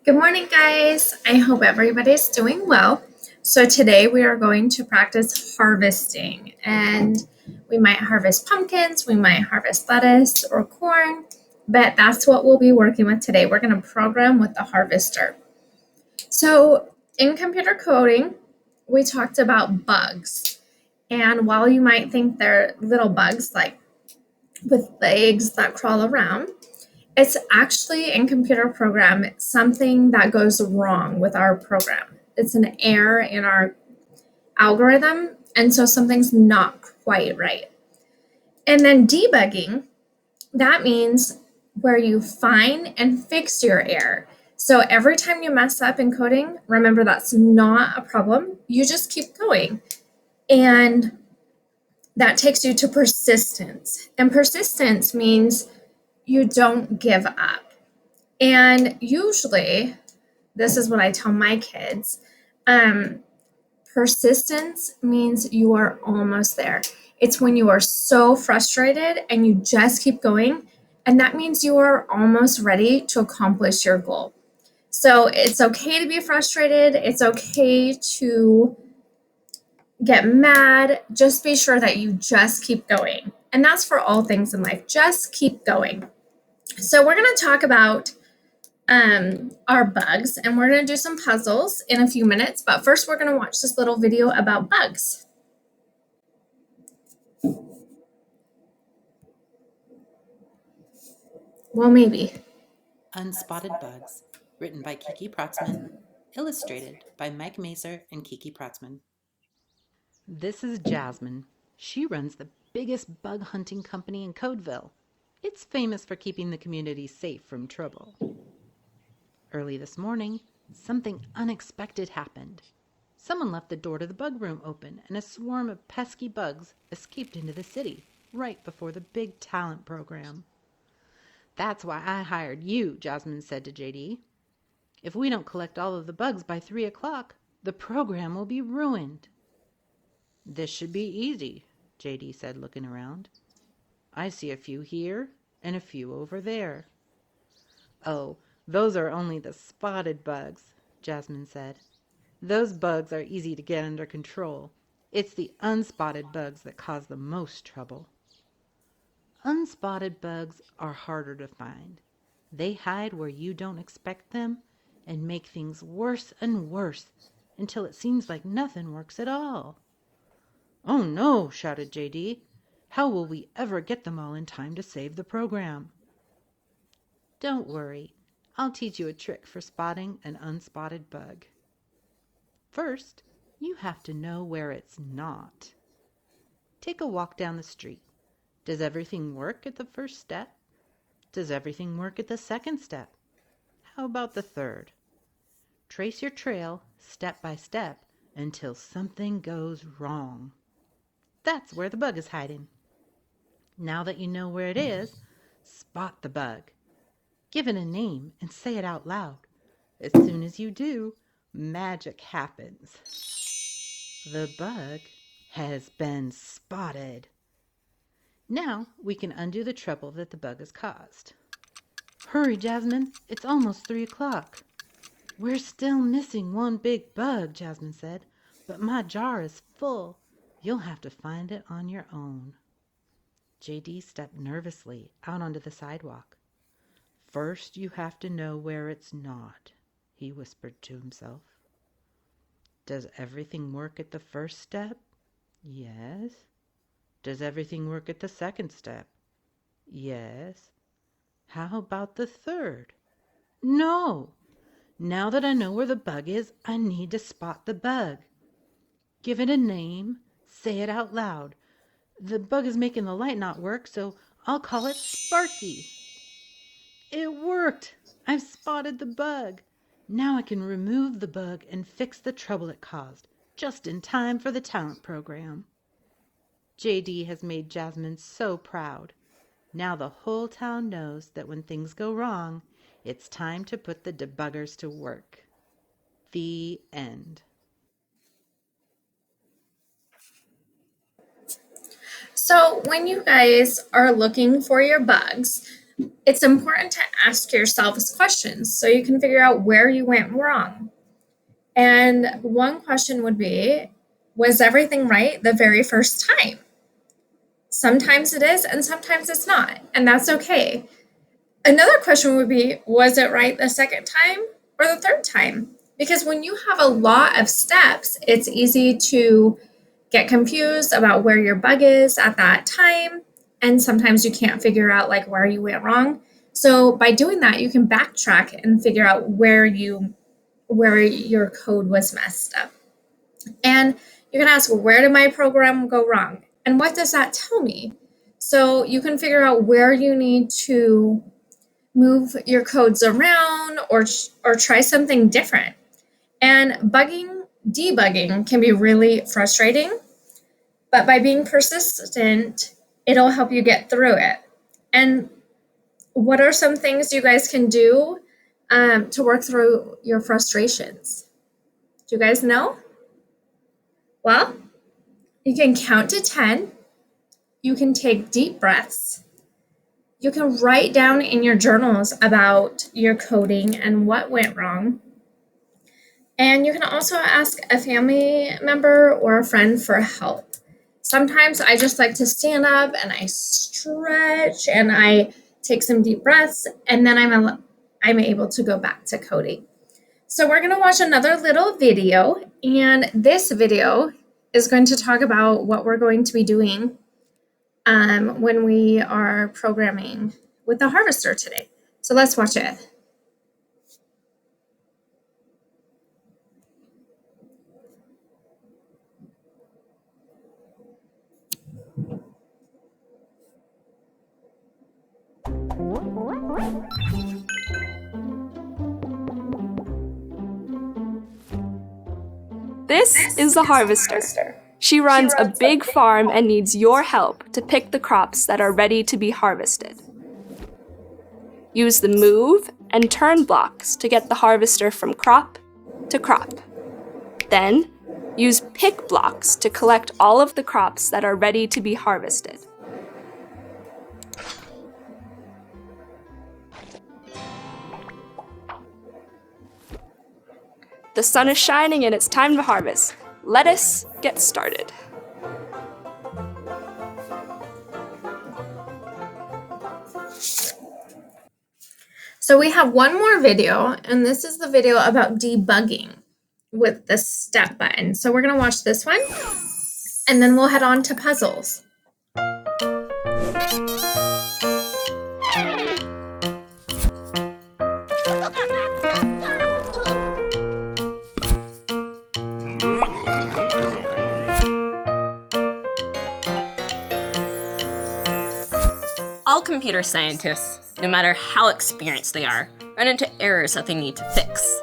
Good morning, guys. I hope everybody's doing well. So, today we are going to practice harvesting, and we might harvest pumpkins, we might harvest lettuce or corn, but that's what we'll be working with today. We're going to program with the harvester. So, in computer coding, we talked about bugs. And while you might think they're little bugs like with legs that crawl around, it's actually in computer program something that goes wrong with our program. It's an error in our algorithm, and so something's not quite right. And then debugging, that means where you find and fix your error. So every time you mess up in coding, remember that's not a problem. You just keep going. And that takes you to persistence. And persistence means you don't give up. And usually, this is what I tell my kids, persistence means you are almost there. It's when you are so frustrated and you just keep going, and that means you are almost ready to accomplish your goal. So it's okay to be frustrated. It's okay to get mad. Just be sure that you just keep going. And that's for all things in life. Just keep going. So we're going to talk about our bugs, and we're going to do some puzzles in a few minutes, but first we're going to watch this little video about bugs. Well, maybe. Unspotted Bugs, written by Kiki Protzman, illustrated by Mike Mazer and Kiki Protzman. This is Jasmine. She runs the biggest bug hunting company in Codeville. It's famous for keeping the community safe from trouble. Early this morning, something unexpected happened. Someone left the door to the bug room open, and a swarm of pesky bugs escaped into the city right before the big talent program. "That's why I hired you," Jasmine said to JD. "If we don't collect all of the bugs by 3 o'clock, the program will be ruined." "This should be easy," JD said, looking around. "I see a few here and a few over there." "Oh, those are only the spotted bugs," Jasmine said. "Those bugs are easy to get under control. It's the unspotted bugs that cause the most trouble." Unspotted bugs are harder to find. They hide where you don't expect them and make things worse and worse until it seems like nothing works at all. "Oh no!" shouted JD. "How will we ever get them all in time to save the program?" "Don't worry. I'll teach you a trick for spotting an unspotted bug. First, you have to know where it's not. Take a walk down the street. Does everything work at the first step? Does everything work at the second step? How about the third? Trace your trail step by step until something goes wrong. That's where the bug is hiding. Now that you know where it is, spot the bug. Give it a name and say it out loud. As soon as you do, magic happens. The bug has been spotted. Now we can undo the trouble that the bug has caused. Hurry, Jasmine. It's almost 3 o'clock. "We're still missing one big bug," Jasmine said, "but my jar is full. You'll have to find it on your own." JD stepped nervously out onto the sidewalk. "First, you have to know where it's not," he whispered to himself. "Does everything work at the first step? Yes. Does everything work at the second step? Yes. How about the third? No. Now that I know where the bug is, I need to spot the bug. Give it a name. Say it out loud. The bug is making the light not work, so I'll call it Sparky. It worked! I've spotted the bug. Now I can remove the bug and fix the trouble it caused, just in time for the talent program." JD has made Jasmine so proud. Now the whole town knows that when things go wrong, it's time to put the debuggers to work. The end. So when you guys are looking for your bugs, it's important to ask yourself questions so you can figure out where you went wrong. And one question would be, was everything right the very first time? Sometimes it is, and sometimes it's not, and that's okay. Another question would be, was it right the second time or the third time? Because when you have a lot of steps, it's easy to get confused about where your bug is at that time. And sometimes you can't figure out like where you went wrong. So by doing that, you can backtrack and figure out where your code was messed up. And you're going to ask, well, where did my program go wrong? And what does that tell me? So you can figure out where you need to move your codes around or try something different. And debugging can be really frustrating, but by being persistent, it'll help you get through it. And what are some things you guys can do to work through your frustrations? Do you guys know? Well, you can count to 10. You can take deep breaths. You can write down in your journals about your coding and what went wrong. And you can also ask a family member or a friend for help. Sometimes I just like to stand up and I stretch and I take some deep breaths, and then I'm able to go back to coding. So we're going to watch another little video, and this video is going to talk about what we're going to be doing when we are programming with the harvester today. So let's watch it. This is the harvester. She runs a big farm and needs your help to pick the crops that are ready to be harvested. Use the move and turn blocks to get the harvester from crop to crop. Then, use pick blocks to collect all of the crops that are ready to be harvested. The sun is shining and it's time to harvest. Let us get started. So we have one more video, and this is the video about debugging with the step button. So we're going to watch this one, and then we'll head on to puzzles. All computer scientists, no matter how experienced they are, run into errors that they need to fix.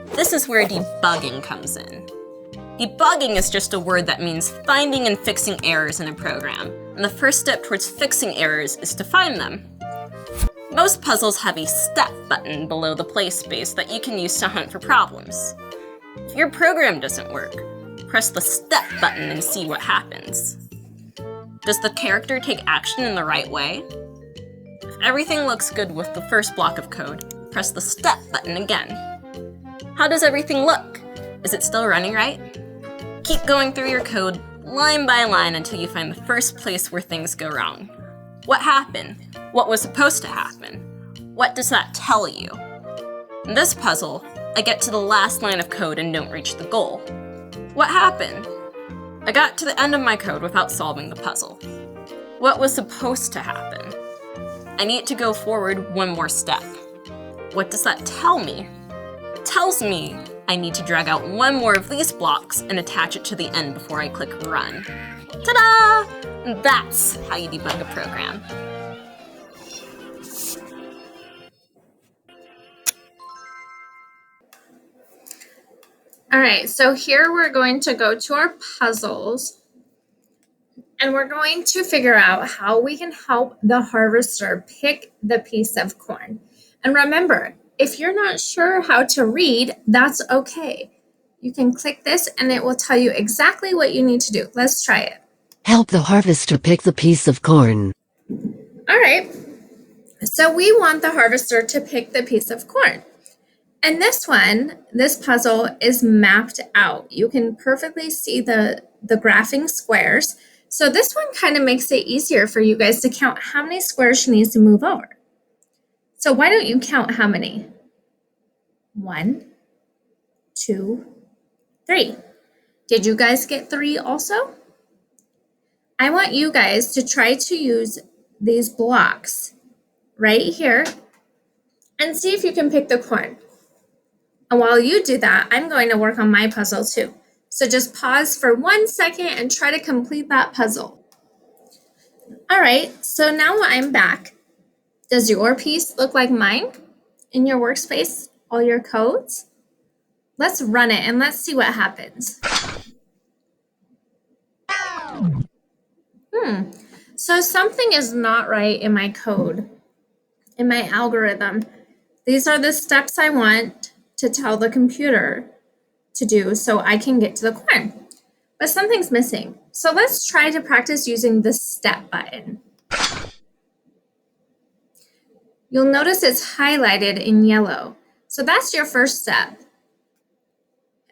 This is where debugging comes in. Debugging is just a word that means finding and fixing errors in a program, and the first step towards fixing errors is to find them. Most puzzles have a step button below the play space that you can use to hunt for problems. If your program doesn't work, press the step button and see what happens. Does the character take action in the right way? If everything looks good with the first block of code, press the step button again. How does everything look? Is it still running right? Keep going through your code line by line until you find the first place where things go wrong. What happened? What was supposed to happen? What does that tell you? In this puzzle, I get to the last line of code and don't reach the goal. What happened? I got to the end of my code without solving the puzzle. What was supposed to happen? I need to go forward one more step. What does that tell me? It tells me I need to drag out one more of these blocks and attach it to the end before I click run. Ta-da! And that's how you debug a program. All right, so here we're going to go to our puzzles, and we're going to figure out how we can help the harvester pick the piece of corn. And remember, if you're not sure how to read, that's okay. You can click this and it will tell you exactly what you need to do. Let's try it. Help the harvester pick the piece of corn. All right. So we want the harvester to pick the piece of corn. And this puzzle is mapped out. You can perfectly see the graphing squares. So this one kind of makes it easier for you guys to count how many squares she needs to move over. So why don't you count how many? 1, 2, 3. Did you guys get 3 also? I want you guys to try to use these blocks right here and see if you can pick the corn. And while you do that, I'm going to work on my puzzle too. So just pause for 1 second and try to complete that puzzle. All right, so now I'm back. Does your piece look like mine in your workspace? All your codes? Let's run it and let's see what happens. So something is not right in my code, in my algorithm. These are the steps I want to tell the computer to do so I can get to the corn. But something's missing. So let's try to practice using the step button. You'll notice it's highlighted in yellow. So that's your first step.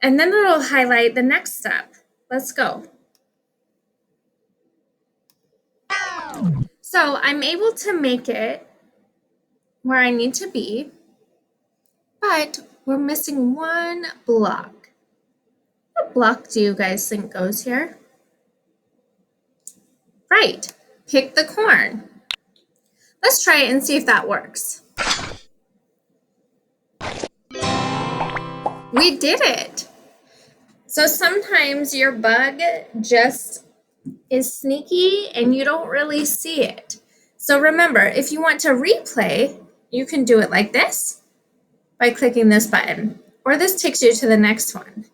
And then it'll highlight the next step. Let's go. So I'm able to make it where I need to be, but we're missing one block. What block do you guys think goes here? Right, pick the corn. Let's try it and see if that works. We did it. So sometimes your bug just is sneaky and you don't really see it. So remember, if you want to replay, you can do it like this by clicking this button, or this takes you to the next one.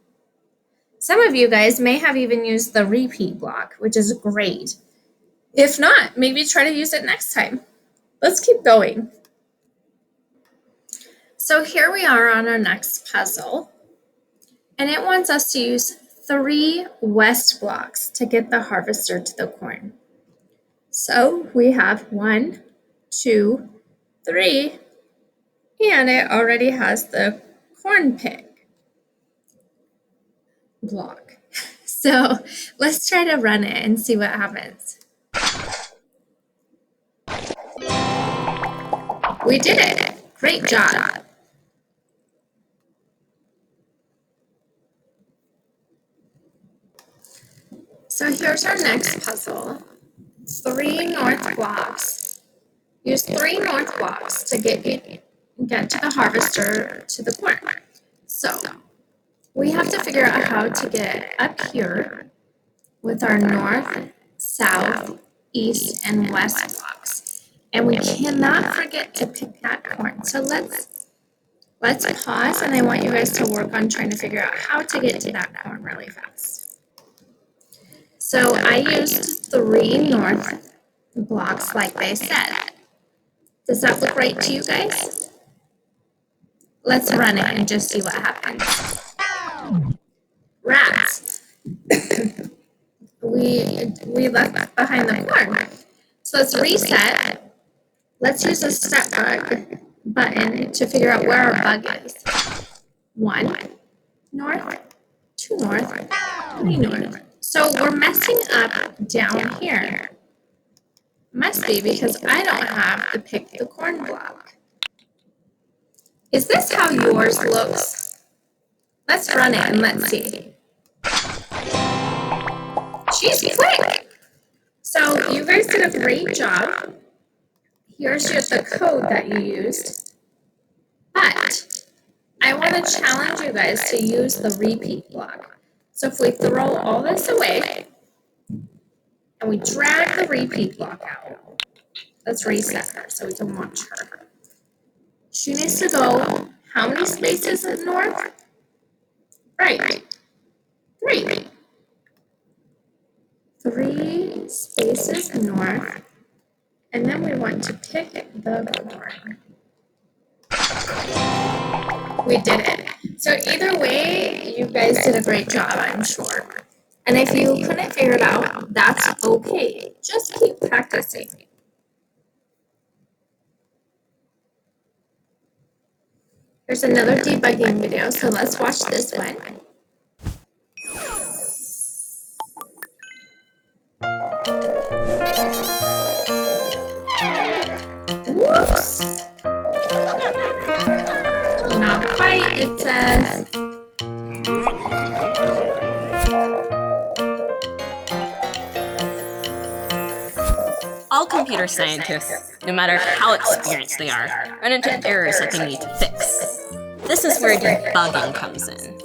Some of you guys may have even used the repeat block, which is great. If not, maybe try to use it next time. Let's keep going. So here we are on our next puzzle, and it wants us to use 3 west blocks to get the harvester to the corn. So we have 1, 2, 3, and it already has the corn pick block. So let's try to run it and see what happens. We did it. Great job. So here's our next puzzle. 3 north blocks. Use 3 north blocks to get to the harvester to the corn. So we have to figure out how to get up here with our north, south, east, and west blocks. And we cannot forget to pick that corn. So let's pause, and I want you guys to work on trying to figure out how to get to that corn really fast. So I used 3 north blocks like they said. Does that look right to you guys? Let's run it and just see what happens. Rats. we left behind the corn. So let's reset. Let's use the step bug button to figure out where our bug is. 1 north, 2 north, 3 north. So we're messing up down here. Must be because I don't have the pick the corn block. Is this how yours looks? Let's run it and let's see. She's quick. So you guys did a great job. Here's just the code that you used. But I want to challenge you guys to use the repeat block. So if we throw all this away and we drag the repeat block out, let's reset her so we can watch her. She needs to go how many spaces north? Right. 3. 3 spaces north. And then we want to pick the corn. We did it. So either way, you guys did a great job, I'm sure. And if you couldn't figure it out, that's okay. Just keep practicing. Here's another debugging video, so let's watch this one. Whoops! Not quite, it says. All computer scientists, no matter how experienced they are, run into errors that they need to fix. This is where debugging comes in.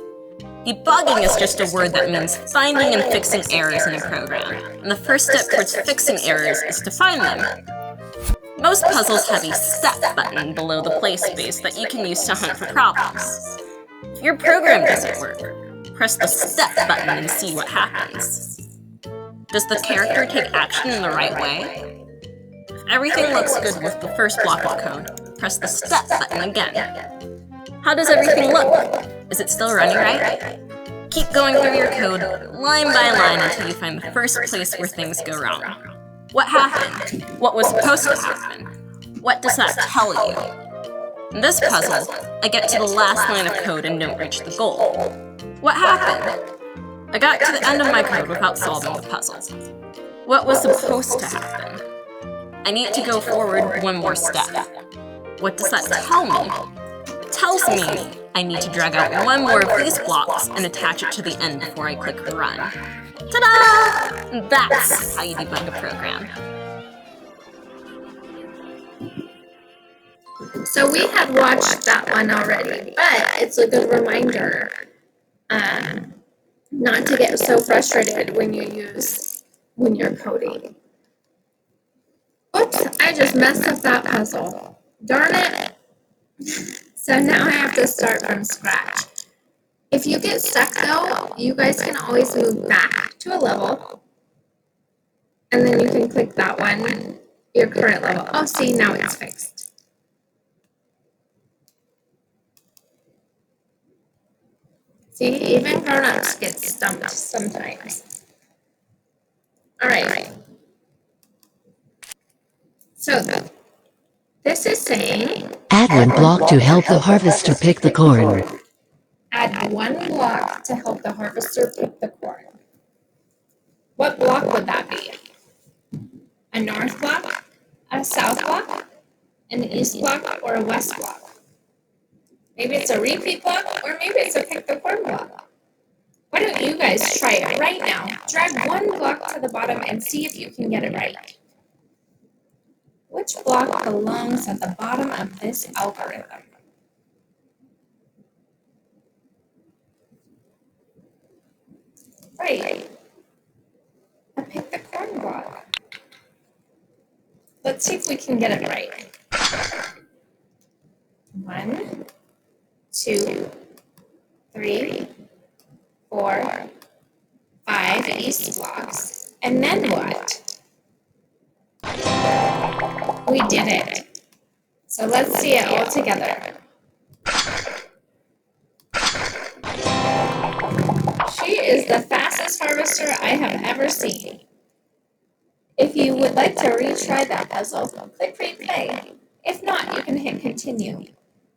Debugging is just a word that means finding and fixing errors in a program, and the first step towards fixing errors is to find them. Most puzzles have a step button below the play space that you can use to hunt for problems. If your program doesn't work, press the step button and see what happens. Does the character take action in the right way? If everything looks good with the first block of code, press the step button again. How does everything look? Is it still running right? Keep going through your code, line by line, until you find the first place where things go wrong. What happened? What was supposed to happen? What does that tell you? In this puzzle, I get to the last line of code and don't reach the goal. What happened? I got to the end of my code without solving the puzzle. What was supposed to happen? I need to go forward one more step. What does that tell me? It tells me I need to drag out one more of these blocks and attach it to the end before I click run. Ta-da! That's how you debug a program. So we had watched that one already, but it's a good reminder not to get so frustrated when you're coding. Oops, I just messed up that puzzle. Darn it. So now I have to start from scratch. If you get stuck though, you guys can always move back to a level. And then you can click that one, your current level. Oh, see, now it's fixed. See, even grown-ups get stumped sometimes. All right. So this is saying Add one block to help the harvester pick the corn. add one block to help the harvester pick the corn. What block would that be? A north block, a south block, an east block, or a west block? Maybe it's a repeat block, or maybe it's a pick the corn block. Why don't you guys try it right now? Drag one block to the bottom and see if you can get it right. Which block belongs at the bottom of this algorithm? Right. A pick the corn block. Let's see if we can get it right. 1, 2, 3, 4, 5 east blocks. And then what? We did it. So let's see it all together. She is the fastest harvester I have ever seen. If you would like to retry that puzzle, click replay. If not, you can hit continue.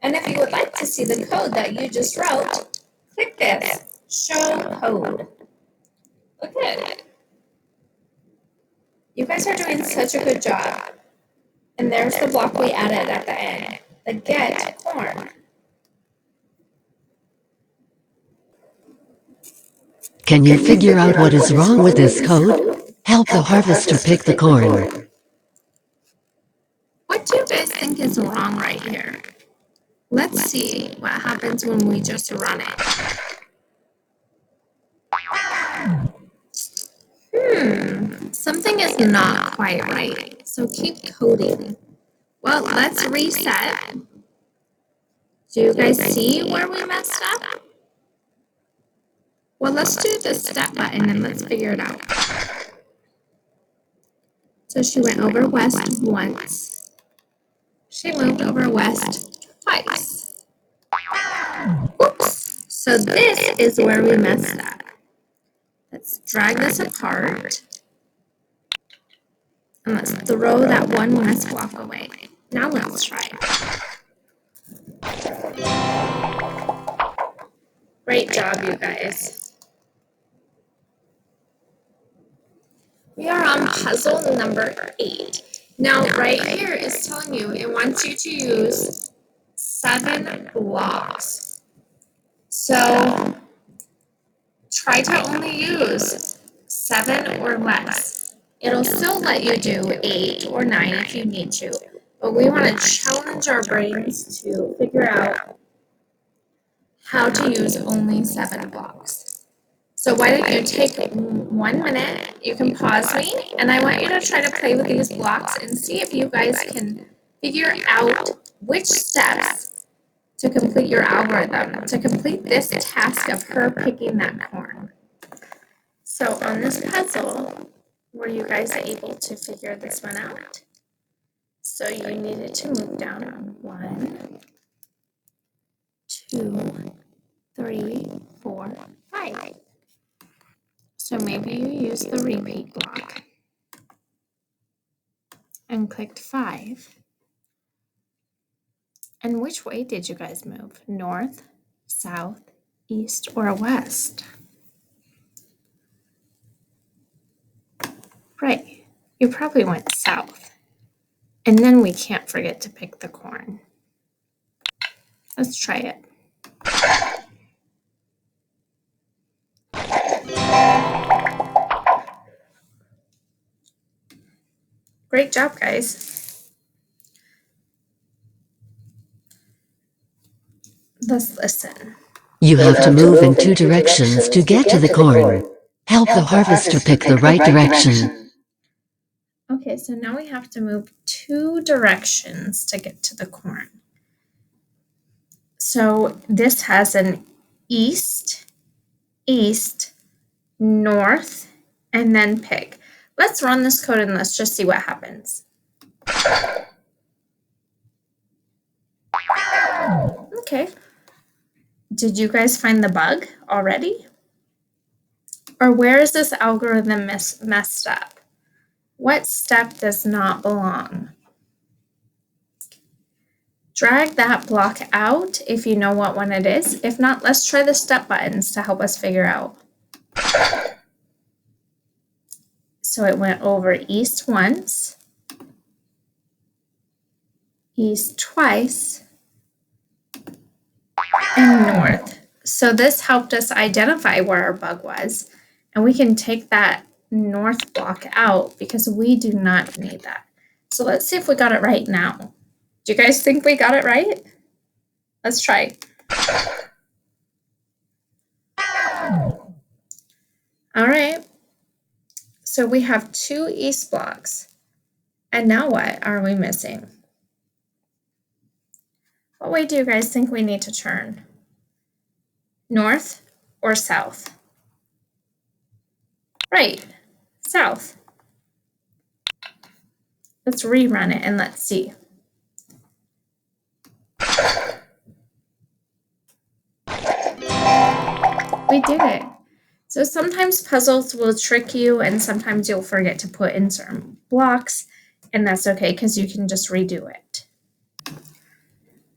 And if you would like to see the code that you just wrote, click this, show code. Look at it. You guys are doing such a good job. And there's the block we added at the end, the get corn. Can you figure out what is wrong with this code? Help the harvester pick the corn. What do you guys think is wrong right here? Let's see what happens when we just run it. Something is not quite right, so keep coding. Well, let's reset. Do you guys see where we messed up? Well, let's do the step button and let's figure it out. So she went over west once. She moved over west twice. Oops! So this is where we messed up. Let's drag this apart. And let's throw that one west block away. Now let's try it. Great job, you guys. We are on puzzle number 8. Now, right here is telling you it wants you to use 7 blocks. So, try to only use 7 or less. It'll still let you do 8 or 9 if you need to, but we want to challenge our brains to figure out how to use only 7 blocks. So why don't you take 1 minute, you can pause me, and I want you to try to play with these blocks and see if you guys can figure out which steps to complete your algorithm, to complete this task of her picking that corn. So on this puzzle, were you guys able to figure this one out? So you needed to move down 1, 2, 3, 4, 5. So maybe you use the repeat block and clicked 5. And which way did you guys move? North, south, east, or west? Right, you probably went south. And then we can't forget to pick the corn. Let's try it. Great job, guys. Let's listen. You have to move in 2 directions to get to the corn. Help the harvester pick the right direction. Okay, so now we have to move 2 directions to get to the corn. So this has an east, east, north, and then pick. Let's run this code and let's just see what happens. Okay. Did you guys find the bug already? Or where is this algorithm messed up? What step does not belong? Drag that block out if you know what one it is. If not, let's try the step buttons to help us figure out. So it went over east once, east twice, and north. So this helped us identify where our bug was, and we can take that north block out because we do not need that. So let's see if we got it right now. Do you guys think we got it right? Let's try. All right. So we have 2 east blocks. And now what are we missing? What way do you guys think we need to turn? North or south? Right, south. Let's rerun it and let's see. We did it. So sometimes puzzles will trick you and sometimes you'll forget to put in certain blocks, and that's okay because you can just redo it.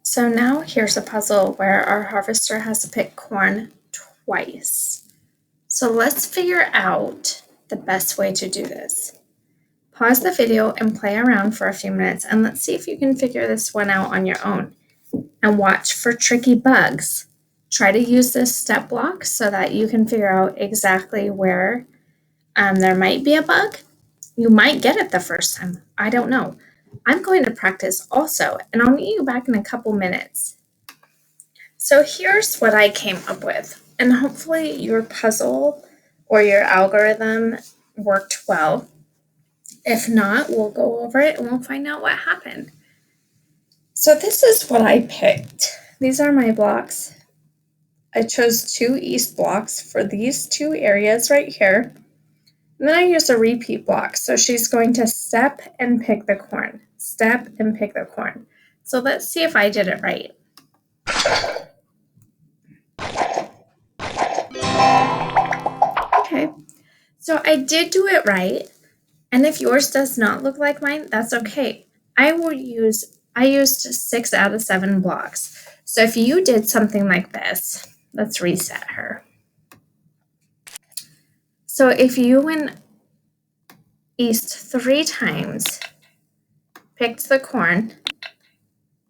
So now here's a puzzle where our harvester has to pick corn twice. So let's figure out the best way to do this. Pause the video and play around for a few minutes and let's see if you can figure this one out on your own. And watch for tricky bugs. Try to use this step block so that you can figure out exactly where there might be a bug. You might get it the first time. I don't know. I'm going to practice also, and I'll meet you back in a couple minutes. So here's what I came up with, and hopefully your puzzle or your algorithm worked well. If not, we'll go over it and we'll find out what happened. So this is what I picked. These are my blocks. I chose 2 east blocks for these 2 areas right here. And then I used a repeat block. So she's going to step and pick the corn. Step and pick the corn. So let's see if I did it right. Okay. So I did do it right. And if yours does not look like mine, that's okay. I used 6 out of 7 blocks. So if you did something like this, let's reset her. So if you went east 3 times, picked the corn,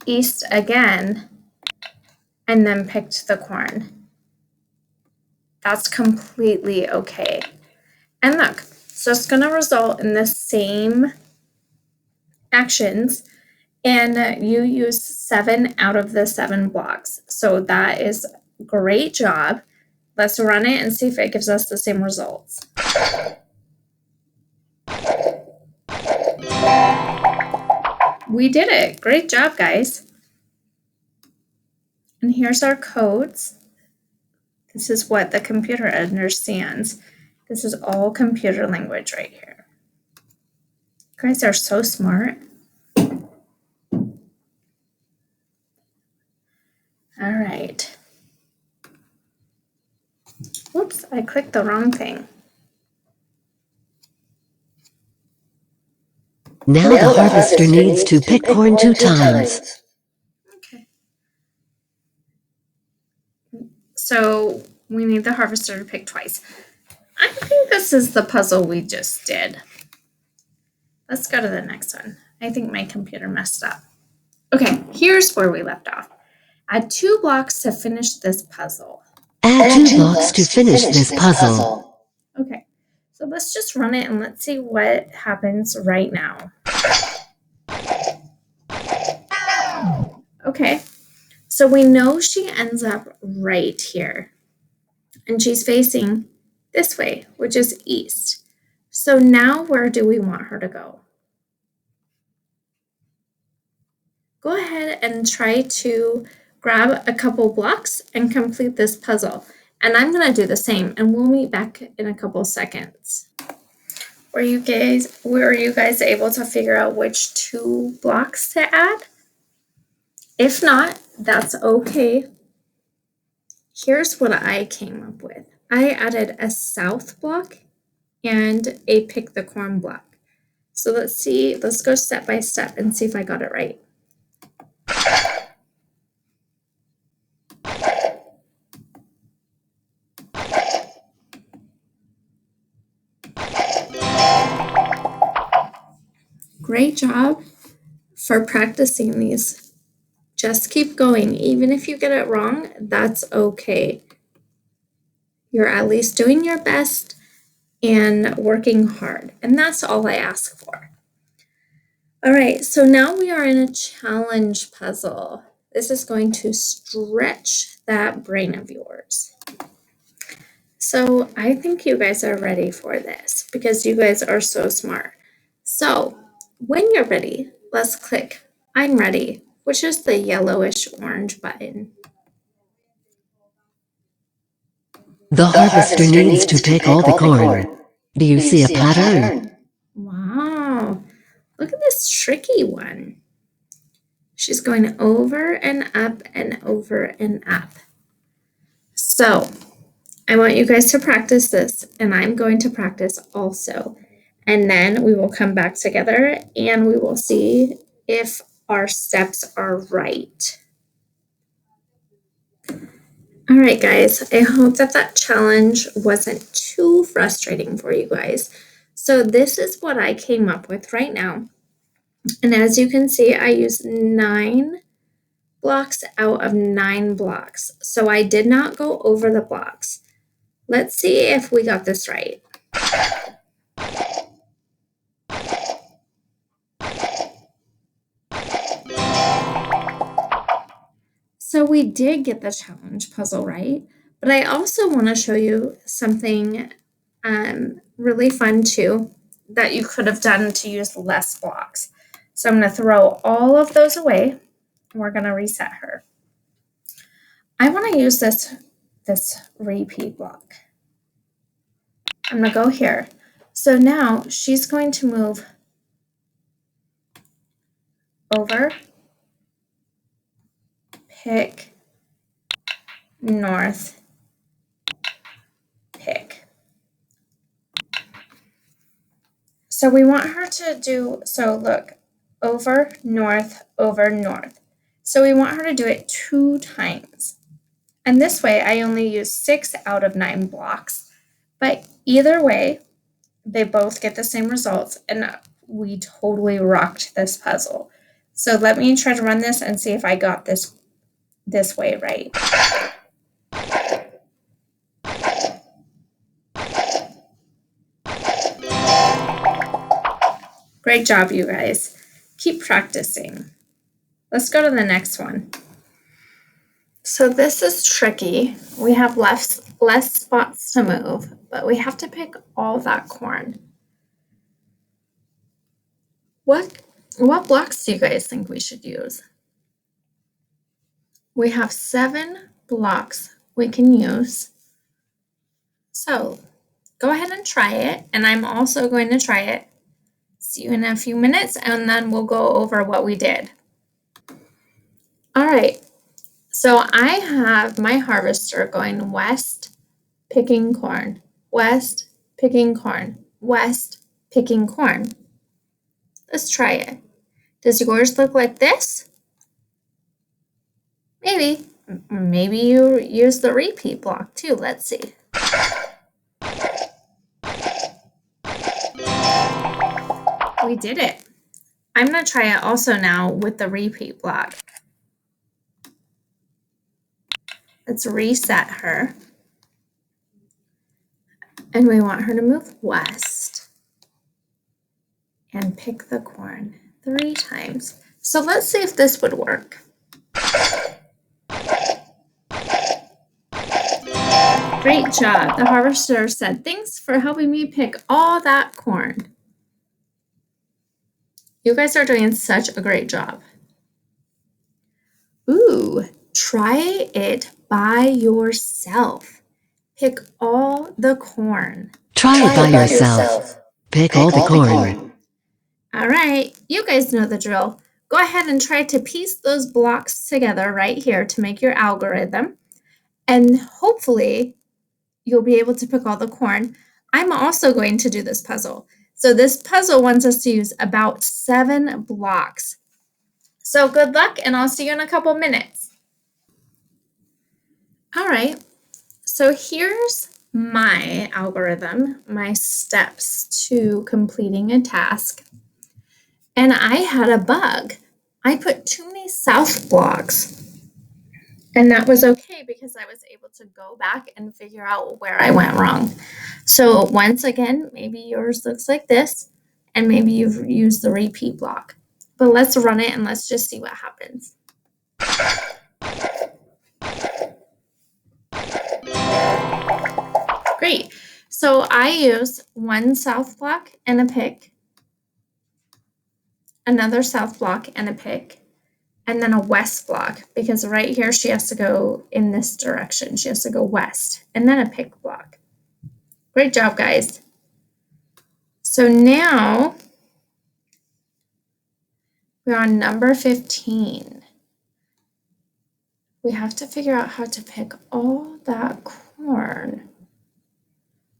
east again, and then picked the corn, that's completely okay. And look, so it's going to result in the same actions, and you use 7 out of the 7 blocks. So that is great job. Let's run it and see if it gives us the same results. We did it. Great job, guys. And here's our codes. This is what the computer understands. This is all computer language right here. You guys are so smart. All right. Whoops, I clicked the wrong thing. Now the harvester needs to pick corn 2 times. Okay. So we need the harvester to pick twice. I think this is the puzzle we just did. Let's go to the next one. I think my computer messed up. Okay, here's where we left off. Add 2 blocks to finish this puzzle. Add 2 blocks to finish this puzzle. Okay, so let's just run it and let's see what happens right now. Okay, so we know she ends up right here. And she's facing this way, which is east. So now where do we want her to go? Go ahead and try to grab a couple blocks and complete this puzzle. And I'm going to do the same, and we'll meet back in a couple seconds. Were you guys able to figure out which 2 blocks to add? If not, that's okay. Here's what I came up with. I added a south block and a pick the corn block. So let's go step by step and see if I got it right. Great job for practicing these. Just keep going. Even if you get it wrong, that's okay. You're at least doing your best and working hard. And that's all I ask for. All right, so now we are in a challenge puzzle. This is going to stretch that brain of yours. So I think you guys are ready for this because you guys are so smart. So when you're ready, let's click I'm ready, which is the yellowish orange button. The harvester needs to pick all the corn. Do you see a pattern? Wow, look at this tricky one. She's going over and up and over and up. So I want you guys to practice this, and I'm going to practice also. And then we will come back together and we will see if our steps are right. All right, guys, I hope that challenge wasn't too frustrating for you guys. So this is what I came up with right now. And as you can see, I used 9 blocks out of 9 blocks. So I did not go over the blocks. Let's see if we got this right. So we did get the challenge puzzle right, but I also want to show you something really fun too that you could have done to use less blocks. So I'm going to throw all of those away and we're going to reset her. I want to use this repeat block. I'm going to go here. So now she's going to move over, pick, north, pick. So we want her to do, so look, over, north, over, north. So we want her to do it 2 times. And this way I only used 6 out of 9 blocks. But either way, they both get the same results, and we totally rocked this puzzle. So let me try to run this and see if I got this way right. Great job, you guys. Keep practicing. Let's go to the next one. So this is tricky. We have less spots to move, but we have to pick all that corn. What blocks do you guys think we should use? We have 7 blocks we can use. So go ahead and try it, and I'm also going to try it. See you in a few minutes, and then we'll go over what we did. All right, so I have my harvester going west, picking corn, west, picking corn, west, picking corn. Let's try it. Does yours look like this? Maybe. Maybe you use the repeat block too. Let's see. We did it. I'm going to try it also now with the repeat block. Let's reset her. And we want her to move west and pick the corn 3 times. So let's see if this would work. Great job. The harvester said, "Thanks for helping me pick all that corn." You guys are doing such a great job. Ooh, try it by yourself. Pick all the corn. Try it by yourself. Pick all the corn. All right, you guys know the drill. Go ahead and try to piece those blocks together right here to make your algorithm. And hopefully you'll be able to pick all the corn. I'm also going to do this puzzle. So this puzzle wants us to use about 7 blocks. So good luck, and I'll see you in a couple minutes. All right, so here's my algorithm, my steps to completing a task. And I had a bug. I put too many south blocks. And that was okay because I was able to go back and figure out where I went wrong. So once again, maybe yours looks like this, and maybe you've used the repeat block. But let's run it and let's just see what happens. Great. So I use 1 south block and a pick, another south block and a pick, and then a west block, because right here she has to go in this direction. She has to go west, and then a pick block. Great job, guys. So now we're on number 15. We have to figure out how to pick all that corn.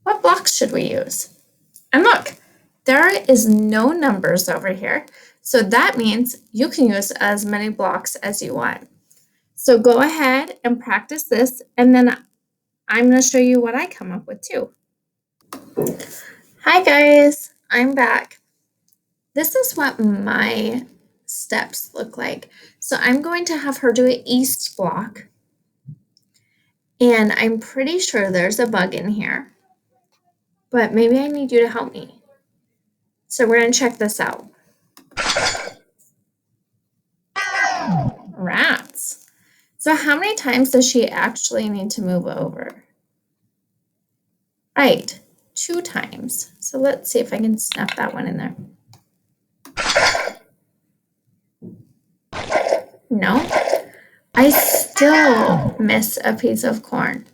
What blocks should we use? And look, there is no numbers over here. So that means you can use as many blocks as you want. So go ahead and practice this, and then I'm going to show you what I come up with too. Hi guys, I'm back. This is what my steps look like. So I'm going to have her do an east block. And I'm pretty sure there's a bug in here, but maybe I need you to help me. So we're going to check this out. Rats. So how many times does she actually need to move over? Right, 2 times. So let's see if I can snap that one in there. No, I still miss a piece of corn.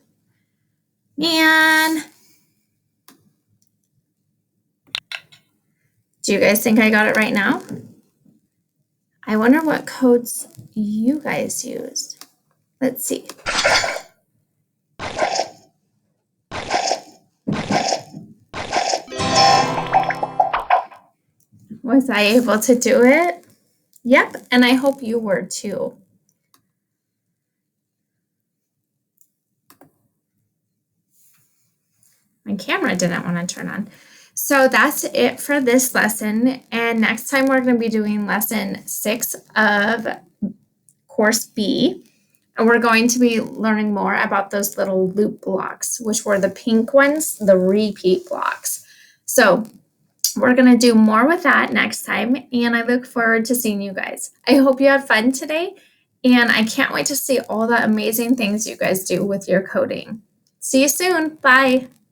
Man. Do you guys think I got it right now? I wonder what codes you guys used. Let's see. Was I able to do it? Yep, and I hope you were too. My camera didn't want to turn on. So that's it for this lesson. And next time we're going to be doing lesson 6 of course B. And we're going to be learning more about those little loop blocks, which were the pink ones, the repeat blocks. So we're going to do more with that next time, and I look forward to seeing you guys. I hope you had fun today, and I can't wait to see all the amazing things you guys do with your coding. See you soon. Bye.